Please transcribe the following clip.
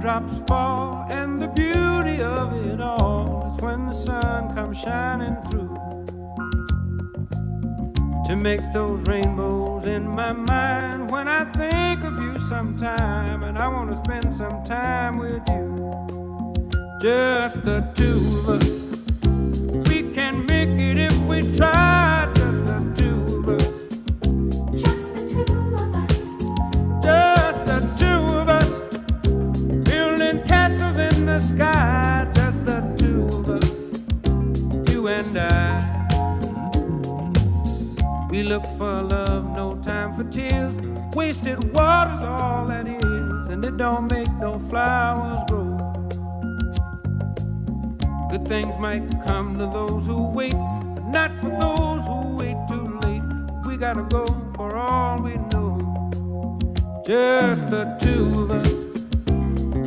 Drops fall, and the beauty of it all is when the sun comes shining through to make those rainbows in my mind when I think of you sometime, and I want to spend some time with you, just the two of us. We can make it if we try, just the two of us. Just the two of us. Just the two of us. Building castles in the sky, just the two of us, you and I. We look for love, no time for tears. Wasted water's all that is, and it don't make no flowers grow. Good things might come to those who wait, but not for those who wait too late. We gotta go for all we know, just the two of us.